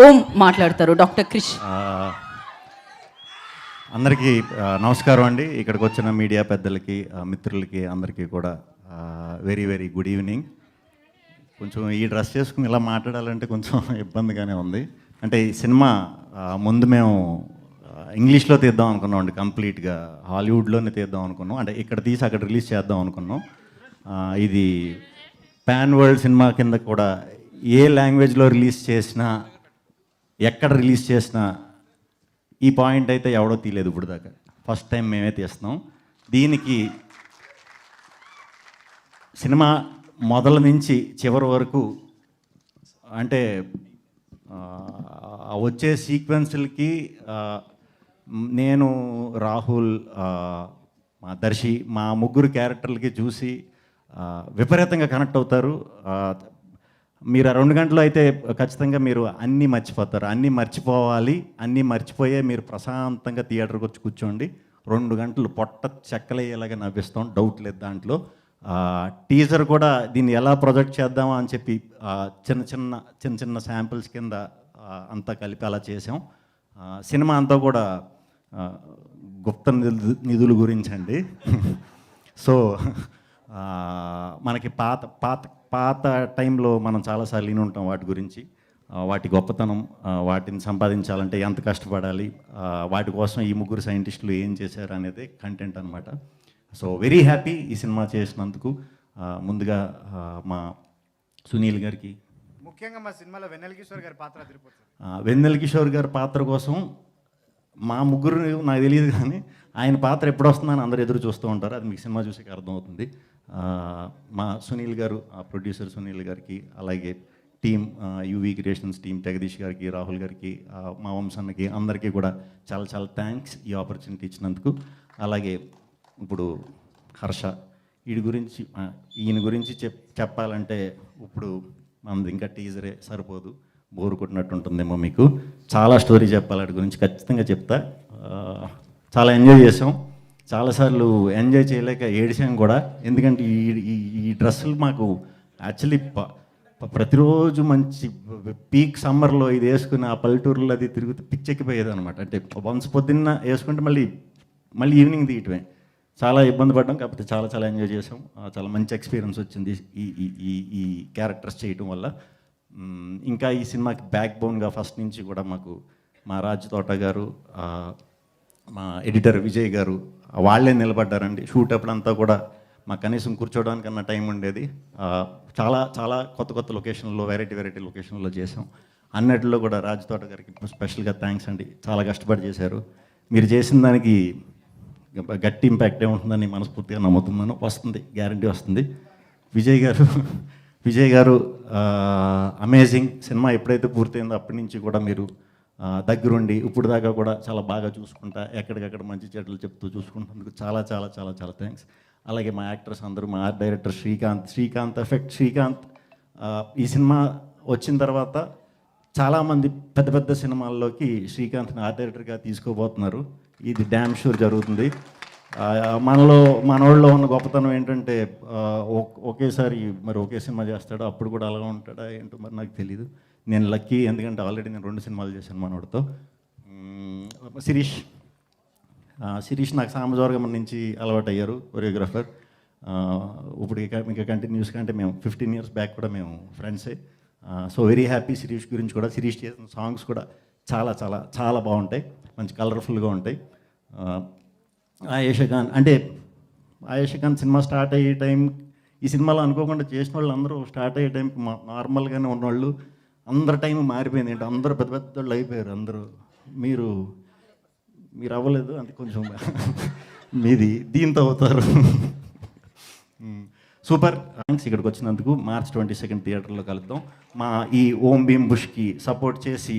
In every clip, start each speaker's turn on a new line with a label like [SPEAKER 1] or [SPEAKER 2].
[SPEAKER 1] ఓం మాట్లాడతారు. డాక్టర్ క్రిష్.
[SPEAKER 2] అందరికీ నమస్కారం అండి. ఇక్కడికి వచ్చిన మీడియా పెద్దలకి, మిత్రులకి అందరికీ కూడా వెరీ వెరీ గుడ్ ఈవినింగ్. కొంచెం ఈ డ్రెస్ చేసుకుని ఇలా మాట్లాడాలంటే కొంచెం ఇబ్బందిగానే ఉంది. అంటే ఈ సినిమా ముందు మేము ఇంగ్లీష్లో తీద్దాం అనుకున్నాం అండి, కంప్లీట్గా హాలీవుడ్లోనే తీద్దాం అనుకున్నాం. అంటే ఇక్కడ తీసి అక్కడ రిలీజ్ చేద్దాం అనుకున్నాం. ఇది పాన్ వరల్డ్ సినిమా కింద కూడా ఏ లాంగ్వేజ్లో రిలీజ్ చేసినా, ఎక్కడ రిలీజ్ చేసినా ఈ పాయింట్ అయితే ఎవడో తీయలేదు ఇప్పుడు దాకా. ఫస్ట్ టైం మేమే తీస్తున్నాం. దీనికి సినిమా మొదల నుంచి చివరి వరకు అంటే వచ్చే సీక్వెన్సులకి నేను, రాహుల్, మా దర్శి, మా ముగ్గురు క్యారెక్టర్లకి చూసి విపరీతంగా కనెక్ట్ అవుతారు. మీరు 2 గంటలు అయితే ఖచ్చితంగా మీరు అన్నీ మర్చిపోతారు. అన్నీ మర్చిపోవాలి, అన్నీ మర్చిపోయే మీరు ప్రశాంతంగా థియేటర్కి వచ్చి కూర్చోండి. 2 గంటలు పొట్ట చెక్కలయ్యేలాగా నవ్విస్తాం, డౌట్ లేదు దాంట్లో. టీజర్ కూడా దీన్ని ఎలా ప్రొజెక్ట్ చేద్దామా అని చెప్పి చిన్న చిన్న శాంపిల్స్ కింద అంతా కలిపి అలా చేసాం. సినిమా అంతా కూడా గుప్త నిధుల గురించి అండి. సో మనకి పాత టైంలో మనం చాలాసార్లు విని ఉంటాం వాటి గురించి, వాటి గొప్పతనం, వాటిని సంపాదించాలంటే ఎంత కష్టపడాలి, వాటి కోసం ఈ ముగ్గురు సైంటిస్టులు ఏం చేశారు అనేది కంటెంట్ అనమాట. సో వెరీ హ్యాపీ ఈ సినిమా చేసినందుకు. ముందుగా మా సునీల్ గారికి,
[SPEAKER 3] ముఖ్యంగా మా సినిమాలో వెన్నెల కిషోర్ గారి పాత్ర తిరిగిపోతుంది.
[SPEAKER 2] వెన్నెల కిషోర్ గారి పాత్ర కోసం మా ముగ్గురు నాకు తెలియదు, కానీ ఆయన పాత్ర ఎప్పుడు వస్తుందని అందరూ ఎదురు చూస్తూ ఉంటారు. అది మీకు సినిమా చూసి అర్థమవుతుంది. మా సునీల్ గారు, ప్రొడ్యూసర్ సునీల్ గారికి, అలాగే team UV creations team Jagadish గారికి, రాహుల్ గారికి, మా వంశన్నకి, అందరికీ కూడా చాలా చాలా థ్యాంక్స్ ఈ ఆపర్చునిటీ ఇచ్చినందుకు. అలాగే ఇప్పుడు హర్ష, ఈయన గురించి చెప్పాలంటే ఇప్పుడు మనది ఇంకా టీజరే సరిపోదు, బోరు కొట్టినట్టు ఉంటుందేమో మీకు. చాలా స్టోరీ చెప్పాలి వాటి గురించి, ఖచ్చితంగా చెప్తా. చాలా ఎంజాయ్ చేసాం, చాలాసార్లు ఎంజాయ్ చేయలేక ఏడిసాం కూడా. ఎందుకంటే ఈ డ్రెస్సులు మాకు యాక్చువల్లీ ప్రతిరోజు మంచి పీక్ సమ్మర్లో ఇది వేసుకుని ఆ పల్లెటూరులో అది తిరుగుతూ పిచ్చెక్కిపోయేది అనమాట. అంటే వన్స్ పొద్దున్న వేసుకుంటే మళ్ళీ ఈవినింగ్ తీయటమే. చాలా ఇబ్బంది పడ్డాం, కాకపోతే చాలా చాలా ఎంజాయ్ చేసాం. చాలా మంచి ఎక్స్పీరియన్స్ వచ్చింది ఈ క్యారెక్టర్స్ చేయటం వల్ల. ఇంకా ఈ సినిమాకి బ్యాక్ బోన్గా ఫస్ట్ నుంచి కూడా మాకు మా రాజ్ తోట గారు, మా ఎడిటర్ విజయ్ గారు వాళ్ళే నిలబడ్డారండి. షూట్ అప్పుడంతా కూడా మాకు కనీసం కూర్చోవడానికన్నా టైం ఉండేది. చాలా చాలా కొత్త లొకేషన్లో, వెరైటీ లొకేషన్లో చేసాం. అన్నిటిలో కూడా రాజ్ తోట గారికి స్పెషల్గా థ్యాంక్స్ అండి. చాలా కష్టపడి చేశారు. మీరు చేసిన దానికి గట్టి ఇంపాక్టే ఉంటుందని మనస్ఫూర్తిగా నమ్ముతున్నాను. వస్తుంది, గ్యారంటీ వస్తుంది. విజయ్ గారు అమేజింగ్. సినిమా ఎప్పుడైతే పూర్తయిందో అప్పటి నుంచి కూడా మీరు దగ్గరుండి ఇప్పుడు దాకా కూడా చాలా బాగా చూసుకుంటా, ఎక్కడికక్కడ మంచి చెడ్డలు చెప్తూ చూసుకుంటున్నందుకు చాలా చాలా చాలా చాలా థ్యాంక్స్. అలాగే మా యాక్టర్స్ అందరూ, మా ఆర్ట్ డైరెక్టర్ శ్రీకాంత్ ఈ సినిమా వచ్చిన తర్వాత చాలామంది పెద్ద సినిమాల్లోకి శ్రీకాంత్ని ఆర్ట్ డైరెక్టర్గా తీసుకోబోతున్నారు. ఇది డ్యామ్ షూర్ జరుగుతుంది. మనోళ్ళలో ఉన్న గొప్పతనం ఏంటంటే ఒకేసారి ఒకే సినిమా చేస్తాడో, అప్పుడు కూడా అలాగా ఉంటాడా ఏంటో మరి నాకు తెలీదు. నేను లక్కీ, ఎందుకంటే ఆల్రెడీ నేను 2 సినిమాలు చేశాను మనోడితో. శిరీష్ నాకు సామజవర్గం నుంచి అలవాటు అయ్యారు, కొరియోగ్రాఫర్. ఇప్పుడు ఇంకా కంటిన్యూస్గా, అంటే మేము 15 years బ్యాక్ కూడా మేము ఫ్రెండ్సే. సో వెరీ హ్యాపీ శిరీష్ గురించి కూడా. శిరీష్ చేసిన సాంగ్స్ కూడా చాలా చాలా చాలా బాగుంటాయి, మంచి కలర్ఫుల్గా ఉంటాయి. ఆయేషా ఖాన్ సినిమా స్టార్ట్ అయ్యే టైం, ఈ సినిమాలో అనుకోకుండా చేసిన వాళ్ళు అందరూ స్టార్ట్ అయ్యే టైంకి నార్మల్గానే ఉన్నవాళ్ళు, అందరి టైం మారిపోయింది. అంటే అందరూ పెద్ద వాళ్ళు అయిపోయారు. అందరూ మీరు అవ్వలేదు, అంటే కొంచెం మీది దీంతో అవుతారు. సూపర్ థ్యాంక్స్ ఇక్కడికి వచ్చినందుకు. March 22 థియేటర్లో కలుద్దాం. మా ఈ ఓం భీమ్ బుష్కి సపోర్ట్ చేసి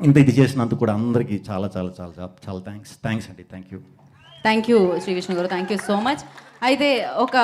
[SPEAKER 2] ఇది చేసినందుకు కూడా అందరికీ చాలా చాలా చాలా చాలా థ్యాంక్స్ అండి. థ్యాంక్ యూ
[SPEAKER 1] శ్రీ విష్ణు గారు, థ్యాంక్ యూ సో మచ్. అయితే ఒక